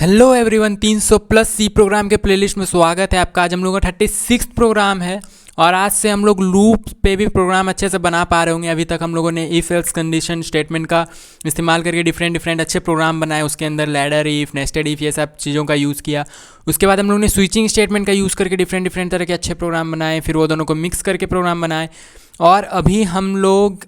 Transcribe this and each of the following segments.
Hello everyone, 300 plus C program के playlist में स्वागत है आपका। आज हम लोगों का 36 प्रोग्राम है और आज से हम लोग लूप पे भी प्रोग्राम अच्छे से बना पा रहे होंगे। अभी तक हम लोगों ने इफ़ एल्स कंडीशन स्टेटमेंट का इस्तेमाल करके डिफरेंट अच्छे प्रोग्राम बनाए। उसके अंदर लैडर इफ़, नेस्टेड इफ़, ये सब चीज़ों का यूज़ किया। उसके बाद हम लोगों ने स्विचिंग स्टेटमेंट का यूज़ करके डिफरेंट तरह के अच्छे प्रोग्राम बनाए, फिर वो दोनों को मिक्स करके प्रोग्राम बनाए। और अभी हम लोग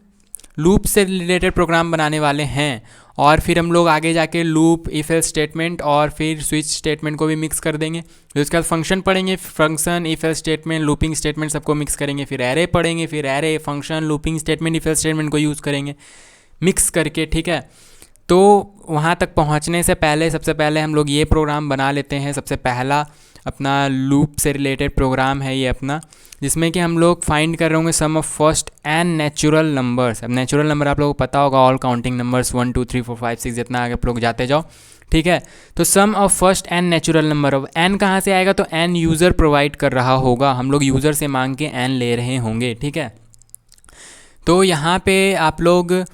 लूप से रिलेटेड प्रोग्राम बनाने वाले हैं और फिर हम लोग आगे जाके लूप, इफ एल्स स्टेटमेंट और फिर स्विच स्टेटमेंट को भी मिक्स कर देंगे। फिर उसके बाद फंक्शन पढ़ेंगे, function, if else statement, looping statement सबको मिक्स करेंगे। फिर एरे पढ़ेंगे, फिर array, function, looping statement, if else statement को यूज़ करेंगे मिक्स करके। ठीक है, तो वहाँ तक पहुँचने से पहले सबसे पहले हम लोग ये प्रोग्राम बना लेते हैं। सबसे पहला अपना लूप से रिलेटेड प्रोग्राम है ये अपना, जिसमें कि हम लोग फाइंड कर रहे होंगे sum of first n natural numbers. अब नेचुरल नंबर आप लोगों को पता होगा, ऑल काउंटिंग नंबर्स 1 2 3 4 5 6 जितना आगे आप लोग जाते जाओ। ठीक है, तो sum of first n natural number. Of n कहाँ से आएगा? तो एन यूज़र प्रोवाइड कर रहा होगा, हम लोग यूज़र से मांग के एन ले रहे होंगे। ठीक है, तो यहाँ पे आप लोग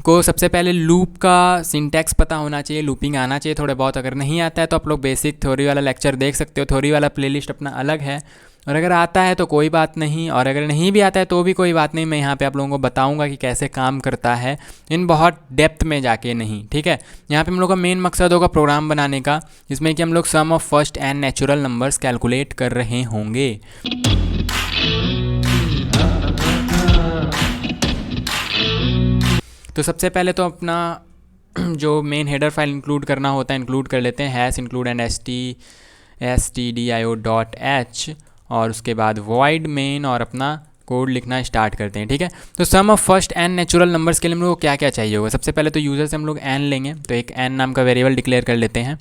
को सबसे पहले लूप का सिंटैक्स पता होना चाहिए, लूपिंग आना चाहिए थोड़े बहुत। अगर नहीं आता है तो आप लोग बेसिक थ्योरी वाला लेक्चर देख सकते हो, थ्योरी वाला प्लेलिस्ट अपना अलग है। और अगर आता है तो कोई बात नहीं, और अगर नहीं भी आता है तो भी कोई बात नहीं। मैं यहाँ पे आप लोगों को बताऊंगा कि कैसे काम करता है, इन बहुत डेप्थ में जाके नहीं। ठीक है, यहाँ पे हम लोग का मेन मकसद होगा प्रोग्राम बनाने का, जिसमें कि हम लोग sum of first n natural numbers calculate कर रहे होंगे। तो सबसे पहले तो अपना जो मेन हेडर फाइल इंक्लूड करना होता है इंक्लूड कर लेते हैं, हैश इंक्लूड एंड stdio.h, और उसके बाद void main और अपना कोड लिखना स्टार्ट करते हैं। ठीक है, तो sum of first n natural numbers के लिए हम लोग को क्या क्या चाहिए होगा? सबसे पहले तो यूज़र से हम लोग एन लेंगे, तो एक एन नाम का वेरिएबल डिक्लेयर कर लेते हैं।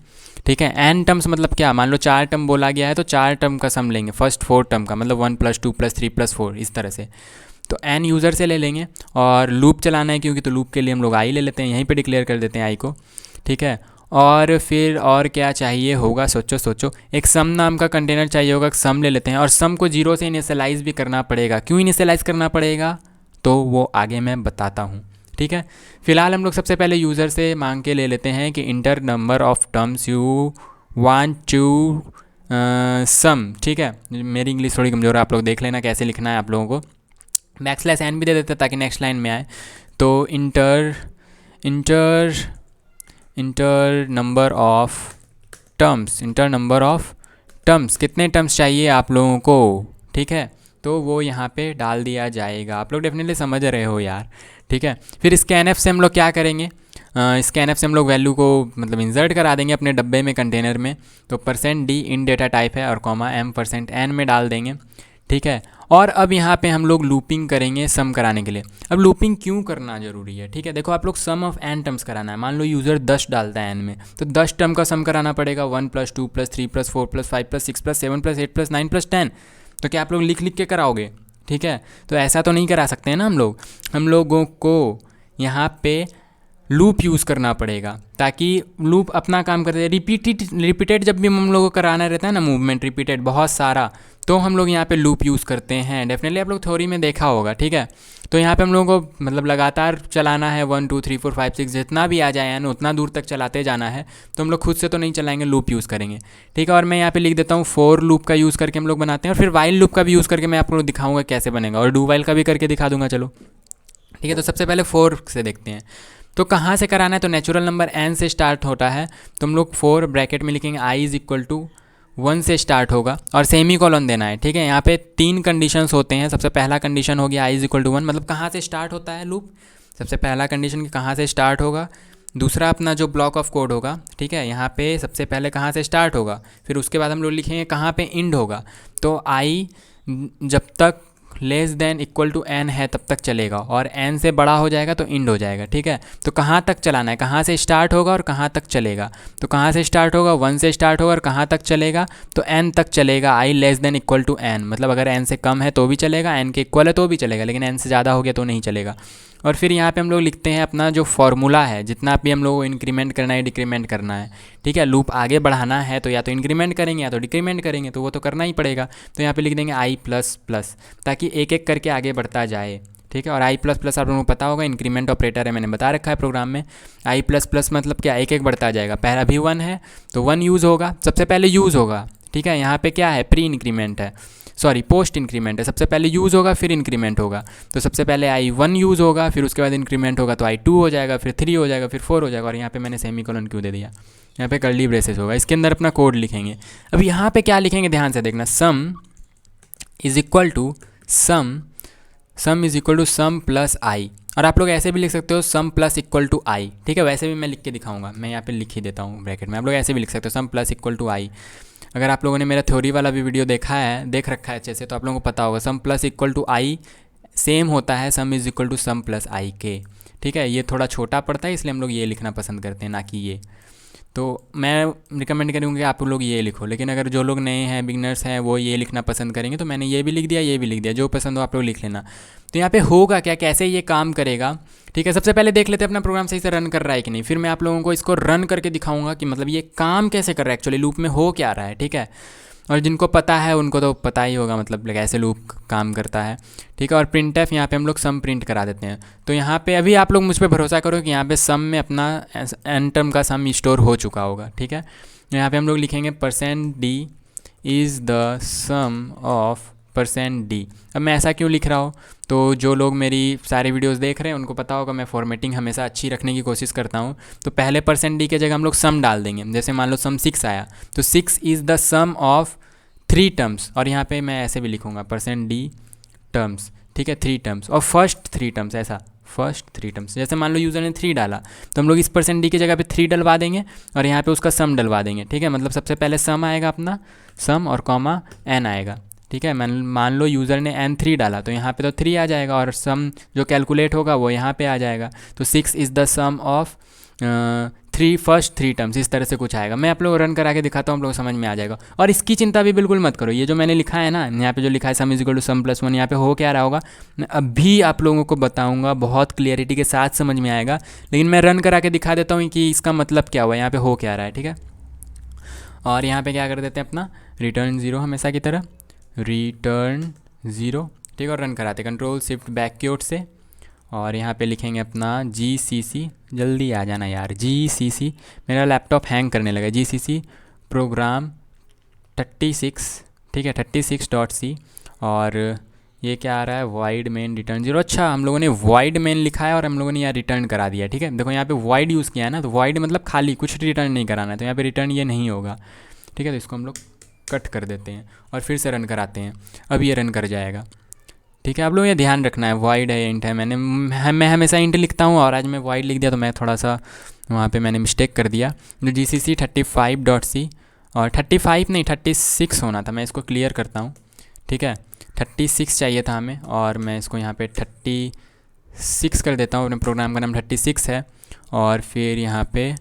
ठीक है, एन टर्म्स मतलब क्या? मान लो 4 टर्म बोला गया है तो 4 टर्म का सम लेंगे, फर्स्ट 4 टर्म का, मतलब 1 + 2 + 3 + 4 इस तरह से। तो एन यूज़र से ले लेंगे और लूप चलाना है क्योंकि, तो लूप के लिए हम लोग आई ले लेते हैं, यहीं पे डिक्लेयर कर देते हैं आई को। ठीक है, और फिर और क्या चाहिए होगा? सोचो, एक सम नाम का कंटेनर चाहिए होगा, सम ले लेते हैं। और सम को 0 से इनिशियलाइज़ भी करना पड़ेगा। क्यों इनिशियलाइज़ करना पड़ेगा तो वो आगे मैं बताता हूँ। ठीक है, फिलहाल हम लोग सबसे पहले यूज़र से मांग के ले लेते हैं कि enter number of terms you want to sum. ठीक है, मेरी इंग्लिश थोड़ी कमज़ोर है, आप लोग देख लेना कैसे लिखना है आप लोगों को। \n भी दे देते हैं ताकि नेक्स्ट लाइन में आए। तो इंटर नंबर ऑफ टर्म्स, कितने टर्म्स चाहिए आप लोगों को? ठीक है, तो वो यहाँ पे डाल दिया जाएगा। आप लोग डेफिनेटली समझ रहे हो यार। ठीक है, फिर स्कैनएफ से हम लोग क्या करेंगे? स्कैनएफ से हम लोग वैल्यू को मतलब इंसर्ट करा देंगे अपने डब्बे में, कंटेनर में। तो %d इन डेटा टाइप है और %m% में डाल देंगे। ठीक है, और अब यहाँ पे हम लोग लूपिंग करेंगे सम कराने के लिए। अब लूपिंग क्यों करना ज़रूरी है? ठीक है, देखो आप लोग सम ऑफ एन टर्म्स कराना है। मान लो यूज़र 10 डालता है एन में, तो 10 टर्म का सम कराना पड़ेगा, 1 + 2 + 3 + 4 + 5 + 6 + 7 + 8 + 9 + 10। तो क्या आप लोग लिख के कराओगे? ठीक है, तो ऐसा तो नहीं करा सकते हैं ना हम लोगों को यहाँ पे लूप यूज़ करना पड़ेगा ताकि लूप अपना काम करते हैं। रिपीटेड जब भी हम लोगों को कराना रहता है ना, मूवमेंट रिपीटेड बहुत सारा, तो हम लोग यहाँ पे लूप यूज़ करते हैं। डेफिनेटली आप लोग थ्योरी में देखा होगा। ठीक है, तो यहाँ पे हम लोगों को मतलब लगातार चलाना है, 1 2 3 4 5 6 जितना भी आ जाए ना उतना दूर तक चलाते जाना है। तो हम लोग खुद से तो नहीं चलाएंगे, लूप यूज़ करेंगे। ठीक है, और मैं यहाँ पे लिख देता हूँ फॉर लूप का यूज़ करके हम लोग बनाते हैं, और फिर वाइल लूप का भी यूज़ करके मैं आप लोग दिखाऊँगा कैसे बनेगा, और डू वाइल का भी करके दिखा दूँगा। चलो ठीक है, तो सबसे पहले फॉर से देखते हैं। तो कहाँ से कराना है? तो नेचुरल नंबर n से स्टार्ट होता है, तो हम लोग 4 ब्रैकेट में लिखेंगे, i = 1 से स्टार्ट होगा और सेमी कॉलन देना है। ठीक है, यहाँ पे 3 कंडीशंस होते हैं। सबसे पहला कंडीशन हो गया i = 1, मतलब कहाँ से स्टार्ट होता है लूप। सबसे पहला कंडीशन कि कहाँ से स्टार्ट होगा। दूसरा अपना जो ब्लॉक ऑफ कोड होगा, ठीक है, यहाँ पे सबसे पहले कहाँ से स्टार्ट होगा, फिर उसके बाद हम लोग लिखेंगे कहाँ पे एंड होगा। तो i जब तक n है तब तक चलेगा, और n से बड़ा हो जाएगा तो एंड हो जाएगा। ठीक है, तो कहाँ तक चलाना है, कहाँ से स्टार्ट होगा और कहाँ तक चलेगा। तो कहाँ से स्टार्ट होगा, 1 से स्टार्ट होगा, और कहाँ तक चलेगा, तो n तक चलेगा। i n, मतलब अगर n से कम है तो भी चलेगा, n के इक्वल है तो भी चलेगा, लेकिन n से ज़्यादा हो गया तो नहीं चलेगा। और फिर यहाँ पे हम लोग लिखते हैं अपना जो फॉर्मूला है, जितना भी हम लोग को इंक्रीमेंट करना है डिक्रीमेंट करना है। ठीक है, लूप आगे बढ़ाना है तो या तो इंक्रीमेंट करेंगे या तो डिक्रीमेंट करेंगे, तो वो तो करना ही पड़ेगा। तो यहाँ पे लिख देंगे i++, ताकि एक एक करके आगे बढ़ता जाए। ठीक है। और आई प्लस प्लस आप लोगों को पता होगा इंक्रीमेंट ऑपरेटर है, मैंने बता रखा है प्रोग्राम में। आई प्लस प्लस मतलब क्या, एक एक बढ़ता जाएगा। पहला अभी 1 है तो 1 यूज़ होगा, सबसे पहले यूज़ होगा, ठीक है। यहाँ पे क्या है, प्री इंक्रीमेंट है, सॉरी पोस्ट इंक्रीमेंट है, सबसे पहले यूज़ होगा फिर इंक्रीमेंट होगा। तो सबसे पहले i1 यूज़ होगा, फिर उसके बाद इंक्रीमेंट होगा तो i2 हो जाएगा, फिर 3 हो जाएगा, फिर 4 हो जाएगा। और यहाँ पे मैंने सेमीकोलन क्यों दे दिया, यहाँ पे कर्ली ब्रेसेस होगा, इसके अंदर अपना कोड लिखेंगे। अब यहाँ पे क्या लिखेंगे ध्यान से देखना, sum is equal to sum plus i, और आप लोग ऐसे भी लिख सकते हो sum plus equal to i, ठीक है। वैसे भी मैं लिख के दिखाऊंगा, मैं यहाँ पे लिख ही देता हूँ ब्रैकेट में, आप लोग ऐसे भी लिख सकते हो सम प्लस इक्वल टू आई। अगर आप लोगों ने मेरा थ्योरी वाला भी वीडियो देखा है, देख रखा है अच्छे से, तो आप लोगों को पता होगा sum plus equal to i same होता है sum is equal to sum plus i के, ठीक है। ये थोड़ा छोटा पड़ता है इसलिए हम लोग ये लिखना पसंद करते हैं, ना कि ये। तो मैं रिकमेंड करूँगा कि आप लोग ये लिखो, लेकिन अगर जो लोग नए हैं, बिगनर्स हैं, वो ये लिखना पसंद करेंगे, तो मैंने ये भी लिख दिया, ये भी लिख दिया, जो पसंद हो आप लोग लिख लेना। तो यहाँ पे होगा क्या, कैसे ये काम करेगा, ठीक है। सबसे पहले देख लेते हैं अपना प्रोग्राम सही से रन कर रहा है कि नहीं, फिर मैं आप लोगों को इसको रन करके दिखाऊंगा कि मतलब ये काम कैसे कर रहा है, एक्चुअली लूप में हो क्या रहा है, ठीक है। और जिनको पता है उनको तो पता ही होगा मतलब कैसे लूप काम करता है, ठीक है। और प्रिंट एफ यहाँ पे हम लोग सम प्रिंट करा देते हैं। तो यहाँ पे अभी आप लोग मुझ पर भरोसा करो कि यहाँ पे सम में अपना एन टर्म का सम स्टोर हो चुका होगा, ठीक है। यहाँ पे हम लोग लिखेंगे %d is the sum of %d। अब मैं ऐसा क्यों लिख रहा हूँ, तो जो लोग मेरी सारे वीडियोस देख रहे हैं उनको पता होगा मैं फॉर्मेटिंग हमेशा अच्छी रखने की कोशिश करता हूँ। तो पहले %d के जगह हम लोग सम डाल देंगे, जैसे मान लो सम 6 आया तो 6 is the sum of 3 terms, और यहाँ पे मैं ऐसे भी लिखूँगा %d टर्म्स, ठीक है, 3 टर्म्स और फर्स्ट 3 टर्म्स, ऐसा फर्स्ट 3 टर्म्स। जैसे मान लो यूज़र ने 3 डाला तो हम लोग इस %d की जगह पे 3 डलवा देंगे और यहाँ पे उसका सम डलवा देंगे, ठीक है। मतलब सबसे पहले सम आएगा अपना, सम और कॉमा n आएगा, ठीक है। मान लो यूज़र ने n3 डाला तो यहाँ पे तो 3 आ जाएगा और सम जो कैलकुलेट होगा वो यहाँ पे आ जाएगा। तो 6 is the sum of 3 first 3 terms, इस तरह से कुछ आएगा। मैं आप लोग रन करा के दिखाता हूँ, आप लोग समझ में आ जाएगा। और इसकी चिंता भी बिल्कुल मत करो, ये जो मैंने लिखा है ना, यहाँ पे जो लिखा है sum is equal to sum plus 1, यहाँ पे हो क्या रहा होगा मैं अभी आप लोगों को बताऊँगा, बहुत क्लियरिटी के साथ समझ में आएगा। लेकिन मैं रन करा के दिखा देता हूँ कि इसका मतलब क्या हुआ, यहाँ पे हो क्या रहा है, ठीक है। और यहाँ पे क्या कर देते हैं अपना रिटर्न 0 हमेशा की तरह, रिटर्न 0, ठीक है। और रन कराते कंट्रोल शिफ्ट बैक कीबोर्ड से, और यहाँ पे लिखेंगे अपना GCC, जल्दी आ जाना यार, GCC, मेरा लैपटॉप हैंग करने लगा, GCC प्रोग्राम 36, ठीक है, 36.c। और ये क्या आ रहा है, वाइड मेन रिटर्न 0। अच्छा, हम लोगों ने वाइड मेन लिखा है और हम लोगों ने यहाँ रिटर्न करा दिया, ठीक है। देखो यहाँ पे वाइड यूज़ किया है ना, तो वाइड मतलब खाली, कुछ रिटर्न नहीं कराना है, तो यहाँ पे रिटर्न ये नहीं होगा, ठीक है। तो इसको हम लोग कट कर देते हैं और फिर से रन कराते हैं, अब ये रन कर जाएगा, ठीक है। आप लोग ये ध्यान रखना है, वाइड है इंट है, मैं हमेशा इंट लिखता हूँ और आज मैं वाइड लिख दिया, तो मैं थोड़ा सा वहाँ पे मैंने मिस्टेक कर दिया। जो GCC 35.c, और 35 नहीं 36 होना था, मैं इसको क्लियर करता हूँ, ठीक है। 36 चाहिए था हमें और मैं इसको यहाँ पे 36 कर देता हूँ, अपने प्रोग्राम का नाम 36 है। और फिर यहाँ पे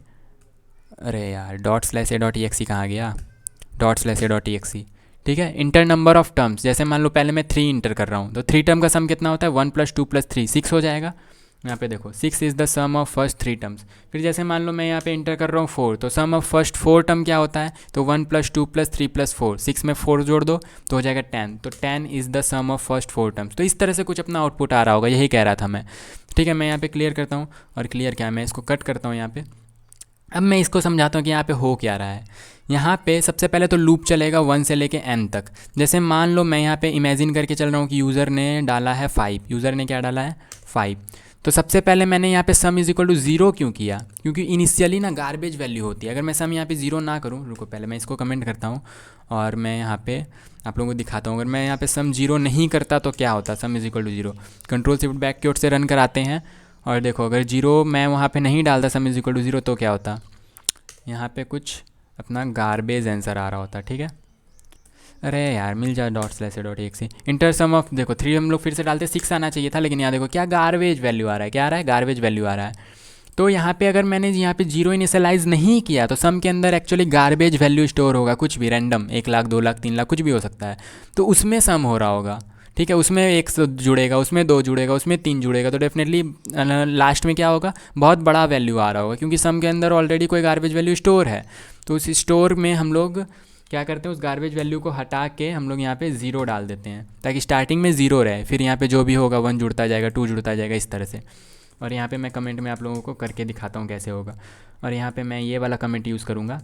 अरे यार ./a.exe कहाँ गया, ./a.exe, ठीक है। इंटर नंबर ऑफ टर्म्स, जैसे मान लो पहले मैं 3 इंटर कर रहा हूँ तो 3 टर्म का सम कितना होता है, 1 + 2 + 3 6 हो जाएगा। यहाँ पे देखो 6 is the sum of first 3 terms. फिर जैसे मान लो मैं यहाँ पे इंटर कर रहा हूँ 4, तो सम ऑफ फर्स्ट 4 टर्म क्या होता है, तो 1 + 2 + 3 + 4, 6 में 4 जोड़ दो तो हो जाएगा 10, तो 10 is the sum of first 4 terms. तो इस तरह से कुछ अपना आउटपुट आ रहा होगा, यही कह रहा था मैं, ठीक है। मैं यहाँ पे क्लियर करता हूँ, और क्लियर क्या है, मैं इसको कट करता हूँ यहाँ पे। अब मैं इसको समझाता हूँ कि यहाँ पे हो क्या रहा है। यहाँ पे सबसे पहले तो लूप चलेगा 1 से लेके n तक। जैसे मान लो मैं यहाँ पे इमेजिन करके चल रहा हूँ कि यूज़र ने डाला है 5, यूज़र ने क्या डाला है 5, तो सबसे पहले मैंने यहाँ पे सम इज इक्वल टू 0 क्यों किया, क्योंकि इनिशियली ना गार्बेज वैल्यू होती है। अगर मैं सम यहाँ पे 0 ना करूँ, रुको पहले मैं इसको कमेंट करता हूँ और मैं यहाँ पे आप लोगों को दिखाता हूँ। अगर मैं यहाँ पे सम 0 नहीं करता तो क्या होता, sum is equal to 0, control shift back keyboard से रन कराते हैं। और देखो अगर 0 मैं वहाँ पे नहीं डालता सम इज इक्वल टू 0 तो क्या होता, यहाँ पे कुछ अपना गार्बेज आंसर आ रहा होता, ठीक है। अरे यार मिल जाए ./a.exe, इंटर सम ऑफ, देखो 3 हम लोग फिर से डालते 6 आना चाहिए था, लेकिन यहाँ देखो क्या गार्बेज वैल्यू आ रहा है, क्या आ रहा है, गार्बेज वैल्यू आ रहा है। तो यहाँ पे अगर मैंने यहाँ पे 0 इनिशियलाइज़ नहीं किया तो सम के अंदर एक्चुअली गार्बेज वैल्यू स्टोर होगा, कुछ भी रैंडम, 1 लाख 2 लाख 3 लाख कुछ भी हो सकता है, तो उसमें सम हो रहा होगा, ठीक है। उसमें 1 जुड़ेगा, उसमें 2 जुड़ेगा, उसमें 3 जुड़ेगा, तो डेफिनेटली लास्ट में क्या होगा, बहुत बड़ा वैल्यू आ रहा होगा, क्योंकि सम के अंदर ऑलरेडी कोई गार्बेज वैल्यू स्टोर है। तो उस स्टोर में हम लोग क्या करते हैं, उस गार्बेज वैल्यू को हटा के हम लोग यहाँ पे 0 डाल देते हैं ताकि स्टार्टिंग में 0 रहे, फिर यहाँ पे जो भी होगा 1 जुड़ता जाएगा, 2 जुड़ता जाएगा, इस तरह से। और यहाँ पे मैं कमेंट में आप लोगों को करके दिखाता हूँ कैसे होगा। और यहाँ पे मैं ये वाला कमेंट यूज़ करूँगा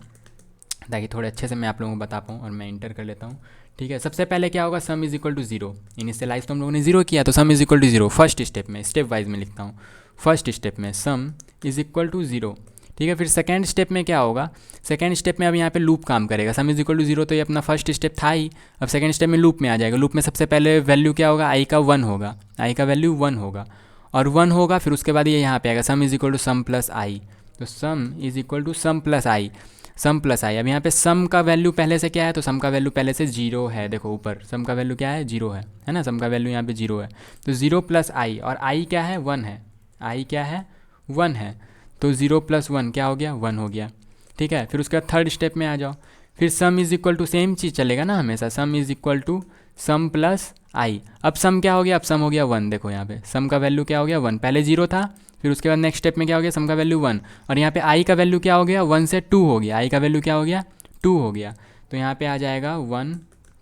ताकि थोड़े अच्छे से मैं आप लोगों को बता पाऊँ। और मैं इंटर कर लेता हूँ, ठीक है। सबसे पहले क्या होगा, sum is equal to 0। Initialize तो हम लोगों ने 0 किया, तो sum is equal to 0 first step में, स्टेप वाइज में लिखता हूँ। फर्स्ट स्टेप में सम इज़ इक्वल टू 0, ठीक है। फिर सेकंड स्टेप में क्या होगा, सेकंड स्टेप में अब यहाँ पे लूप काम करेगा। सम इज इक्वल टू 0 तो ये अपना फर्स्ट स्टेप था ही, अब सेकंड स्टेप में लूप में आ जाएगा। लूप में सबसे पहले वैल्यू क्या होगा, आई का 1 होगा, आई का वैल्यू 1 होगा और 1 होगा। फिर उसके बाद ये यहाँ पे आएगा sum is equal to sum plus i, तो sum is equal to sum plus i, sum plus i. अब यहाँ पे सम का वैल्यू पहले से क्या है, तो सम का वैल्यू पहले से 0 है। देखो ऊपर सम का वैल्यू क्या है, 0 है ना, सम का वैल्यू यहाँ पे 0 है। तो 0 प्लस आई, और आई क्या है, 1 है, आई क्या है, 1 है। तो 0 प्लस 1 क्या हो गया, 1 हो गया, ठीक है। फिर उसके बाद थर्ड स्टेप में आ जाओ, फिर sum is equal to, same चीज़ चलेगा ना हमेशा, sum is equal to sum plus i. अब सम क्या हो गया, अब सम हो गया 1। देखो यहाँ पे सम का वैल्यू क्या हो गया, 1, पहले 0 था। फिर उसके बाद नेक्स्ट स्टेप में क्या हो गया, सम का वैल्यू 1, और यहाँ पे आई का वैल्यू क्या हो गया, 1 से 2 हो गया, आई का वैल्यू क्या हो गया, 2 हो गया। तो यहाँ पे आ जाएगा 1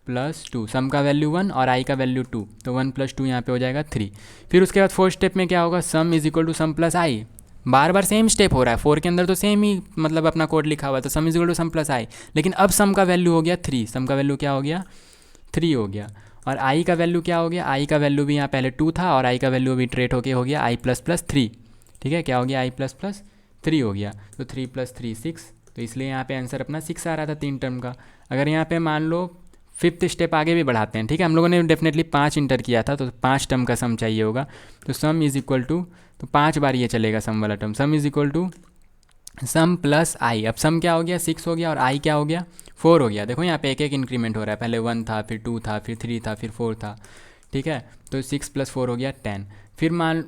प्लस 2, सम का वैल्यू 1 और आई का वैल्यू 2, तो 1 प्लस 2 यहाँ पे हो जाएगा 3। फिर उसके बाद फोर्थ स्टेप में क्या होगा, sum is equal to sum plus i. बार बार सेम स्टेप हो रहा है, 4 के अंदर तो सेम ही मतलब अपना कोड लिखा हुआ है, तो sum is equal to sum plus i. लेकिन अब सम का वैल्यू हो गया 3, सम का वैल्यू क्या हो गया, 3 हो गया। और आई का वैल्यू क्या हो गया, आई का वैल्यू भी यहाँ पहले 2 था और आई का वैल्यू अभी ट्रेट होके हो गया आई प्लस प्लस 3, ठीक है। क्या हो गया, आई प्लस प्लस 3 हो गया। तो 3 प्लस 3 6, तो इसलिए यहाँ पे आंसर अपना 6 आ रहा था 3 टर्म का। अगर यहाँ पे मान लो फिफ्थ स्टेप आगे भी बढ़ाते हैं, ठीक है। हम लोगों ने डेफिनेटली 5 इंटर किया था, तो 5 टर्म का सम चाहिए होगा। तो सम इज इक्वल टू, तो 5 बार ये चलेगा सम वाला term, sum is equal to sum plus i. अब सम क्या हो गया, 6 हो गया, और आई क्या हो गया, 4 हो गया। देखो यहाँ पे एक एक इंक्रीमेंट हो रहा है, पहले 1 था, फिर 2 था, फिर 3 था, फिर 4 था, ठीक है। तो 6 प्लस 4 हो गया 10।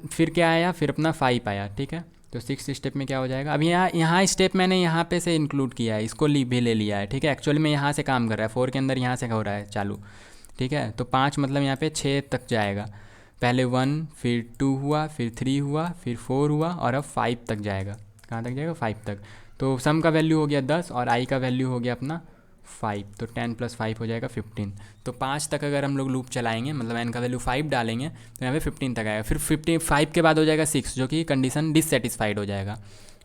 फिर क्या आया, फिर अपना 5 आया, ठीक है। तो 6 स्टेप में क्या हो जाएगा, अब यहाँ स्टेप मैंने यहाँ पे से इंक्लूड किया है, इसको भी ले लिया है, ठीक है। एक्चुअली में यहाँ से काम कर रहा है, 4 के अंदर यहाँ से हो रहा है चालू, ठीक है। तो 5 मतलब यहाँ पे 6 तक जाएगा, पहले 1, फिर 2 हुआ, फिर 3 हुआ, फिर 4 हुआ, और अब 5 तक जाएगा। कहाँ तक जाएगा, 5 तक। तो सम का वैल्यू हो गया 10 और आई का वैल्यू हो गया अपना 5, तो 10 प्लस 5 हो जाएगा 15। तो 5 तक अगर हम लोग लूप चलाएंगे, मतलब एन का वैल्यू 5 डालेंगे, तो यहाँ पे 15 तक आएगा। फिर 5 के बाद हो जाएगा 6, जो कि कंडीशन डिससेटिस्फाइड हो जाएगा,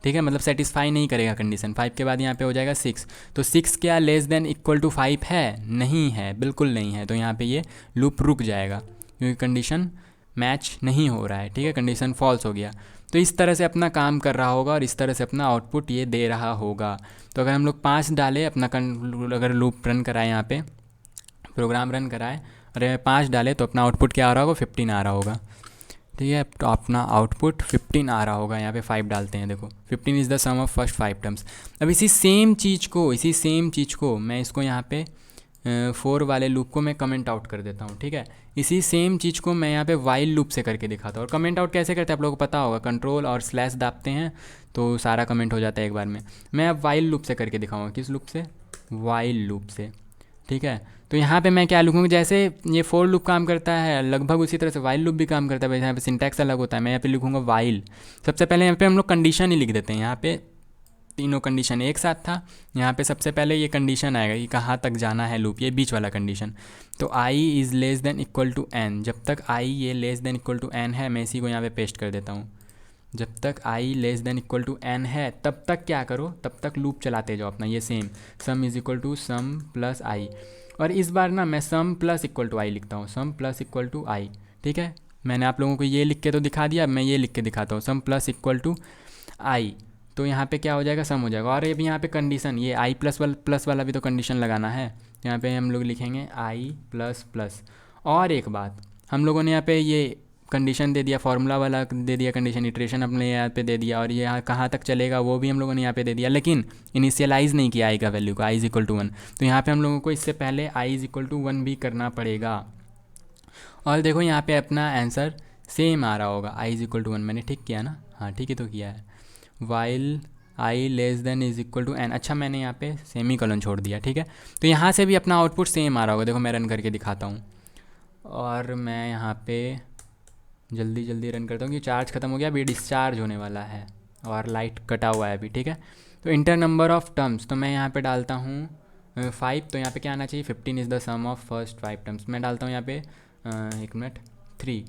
ठीक है, मतलब सेटिस्फाई नहीं करेगा कंडीशन। 5 के बाद यहाँ पे हो जाएगा 6, तो 6 क्या लेस देन इक्वल टू 5 है, नहीं है, बिल्कुल नहीं है। तो यहाँ पे ये लूप रुक जाएगा क्योंकि कंडीशन मैच नहीं हो रहा है, ठीक है, कंडीशन फॉल्स हो गया। तो इस तरह से अपना काम कर रहा होगा और इस तरह से अपना आउटपुट ये दे रहा होगा। तो अगर हम लोग 5 डालें अपना अगर लूप रन कराए, यहाँ पे प्रोग्राम रन कराए और 5 डालें, तो अपना आउटपुट क्या आ रहा होगा, 15 आ रहा होगा, ठीक है। तो अपना आउटपुट 15 आ रहा होगा। यहाँ पे 5 डालते हैं, देखो 15 is the sum of first 5 terms. अब इसी सेम चीज़ को मैं इसको यहाँ पे 4 वाले लूप को मैं कमेंट आउट कर देता हूँ, ठीक है। इसी सेम चीज़ को मैं यहाँ पे वाइल लूप से करके दिखाता हूँ। और कमेंट आउट कैसे करते हैं आप लोगों को पता होगा, कंट्रोल और स्लैश दाबते हैं तो सारा कमेंट हो जाता है एक बार में। मैं अब वाइल लूप से करके दिखाऊंगा, किस लूप से, वाइल लूप से, ठीक है। तो यहाँ पे मैं क्या लिखूँगा, जैसे ये फोर लूप काम करता है लगभग उसी तरह से वाइल लूप भी काम करता है, बस यहाँ पे सिंटैक्स अलग होता है। मैं यहाँ पे लिखूँगा वाइल। सबसे पहले यहाँ पे हम लोग कंडीशन ही लिख देते हैं, यहाँ पे तीनों कंडीशन एक साथ था। यहाँ पे सबसे पहले ये कंडीशन आएगा कि कहाँ तक जाना है लूप, ये बीच वाला कंडीशन। तो i is less than equal to n, जब तक आई ये less than equal to n है, मैं इसी को यहाँ पे पेस्ट कर देता हूँ। जब तक i less than equal to n है तब तक क्या करो, तब तक लूप चलाते जाओ अपना, ये same sum is equal to sum plus i. और इस बार ना मैं sum plus equal to i लिखता हूँ, sum plus equal to i, ठीक है। मैंने आप लोगों को ये लिख के तो दिखा दिया, अब मैं ये लिख के दिखाता हूँ, सम प्लस इक्वल टू आई। तो यहाँ पे क्या हो जाएगा, सम हो जाएगा। और ये भी यहाँ पे कंडीशन, ये आई प्लस वाला भी तो कंडीशन लगाना है। यहाँ पे हम लोग लिखेंगे आई प्लस प्लस। और एक बात, हम लोगों ने यहाँ पे ये कंडीशन दे दिया, फार्मूला वाला दे दिया, कंडीशन इटरेशन अपने यहाँ पे दे दिया, और ये यहाँ कहाँ तक चलेगा वो भी हम लोगों ने यहाँ पे दे दिया, लेकिन इनिशियलाइज़ नहीं किया आई का वैल्यू को, आई इज इक्वल टू 1। तो यहाँ पे हम लोगों को इससे पहले आई इज इक्वल टू 1 भी करना पड़ेगा। और देखो यहाँ पे अपना आंसर सेम आ रहा होगा, आई इज इक्वल टू 1। मैंने ठीक किया ना, हाँ ठीक है तो किया है। While i less than is equal to n, अच्छा मैंने यहाँ पे सेमी कॉलन छोड़ दिया, ठीक है। तो यहाँ से भी अपना आउटपुट सेम आ रहा होगा, देखो मैं रन करके दिखाता हूँ। और मैं यहाँ पे जल्दी रन करता हूँ कि चार्ज ख़त्म हो गया, अभी डिस्चार्ज होने वाला है और लाइट कटा हुआ है अभी, ठीक है। तो इंटर नंबर ऑफ़ टर्म्स, तो मैं यहाँ पे डालता हूँ 5, तो यहाँ पे क्या आना चाहिए, 15 is the sum of first 5 terms. मैं डालता हूँ यहाँ पे 1 मिनट 3,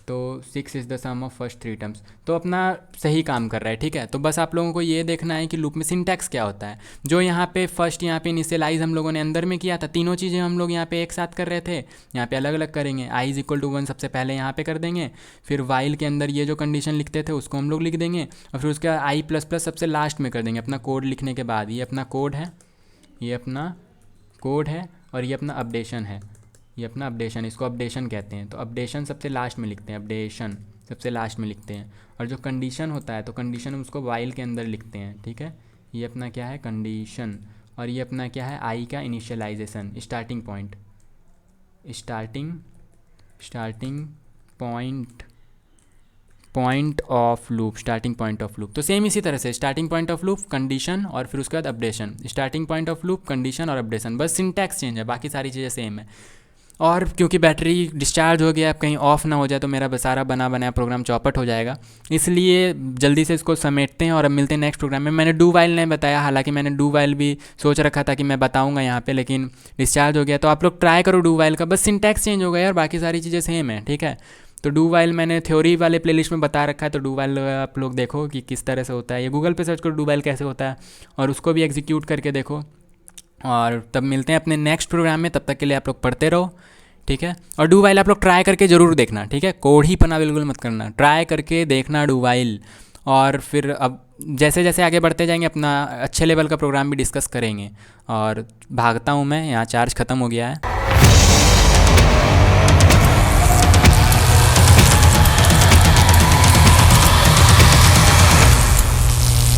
तो 6 is the sum of first 3 terms. तो अपना सही काम कर रहा है, ठीक है। तो बस आप लोगों को ये देखना है कि लूप में सिंटैक्स क्या होता है। जो यहाँ पे फर्स्ट यहाँ पे इनिशियलाइज हम लोगों ने अंदर में किया था, तीनों चीज़ें हम लोग यहाँ पे एक साथ कर रहे थे, यहाँ पे अलग अलग करेंगे। i इज़ इक्वल टू 1 सबसे पहले यहाँ पे कर देंगे, फिर वाइल के अंदर ये जो कंडीशन लिखते थे उसको हम लोग लिख देंगे, और फिर उसके बाद i++ सबसे लास्ट में कर देंगे अपना कोड लिखने के बाद। ये अपना कोड है, ये अपना कोड है, और ये अपना अपडेशन है, ये अपना अपडेशन, इसको अपडेशन कहते हैं। तो अपडेशन सबसे लास्ट में लिखते हैं, अपडेशन सबसे लास्ट में लिखते हैं। और जो कंडीशन होता है तो कंडीशन हम उसको वाइल के अंदर लिखते हैं, ठीक है। ये अपना क्या है, कंडीशन, और ये अपना क्या है, आई का initialization, starting point, starting point of loop, starting point of loop. तो सेम इसी तरह से starting point of loop, condition, और फिर उसके बाद updation, starting point of loop, condition और अपडेशन, बस सिंटैक्स चेंज है, बाकी सारी चीज़ें सेम है। और क्योंकि बैटरी डिस्चार्ज हो गया, अब कहीं ऑफ ना हो जाए तो मेरा सारा बना बनाया प्रोग्राम चौपट हो जाएगा, इसलिए जल्दी से इसको समेटते हैं और अब मिलते हैं नेक्स्ट प्रोग्राम में। मैंने डू वाइल नहीं बताया, हालांकि मैंने डू वाइल भी सोच रखा था कि मैं बताऊंगा यहाँ पे, लेकिन डिस्चार्ज हो गया। तो आप लोग ट्राई करो डू वाइल का, बस सिंटैक्स चेंज हो गया और बाकी सारी चीज़ें सेम है, ठीक है। तो डू वाइल मैंने थ्योरी वाले प्लेलिस्ट में बता रखा है, तो डू वाइल आप लोग देखो कि किस तरह से होता है, ये गूगल पे सर्च करो डू वाइल कैसे होता है, और उसको भी एग्जीक्यूट करके देखो। और तब मिलते हैं अपने नेक्स्ट प्रोग्राम में, तब तक के लिए आप लोग पढ़ते रहो, ठीक है। और डू वाइल आप लोग ट्राई करके ज़रूर देखना, ठीक है। कोड ही पना बिल्कुल मत करना, ट्राई करके देखना डू वाइल। और फिर अब जैसे जैसे आगे बढ़ते जाएंगे अपना अच्छे लेवल का प्रोग्राम भी डिस्कस करेंगे। और भागता हूँ मैं, यहाँ चार्ज ख़त्म हो गया है।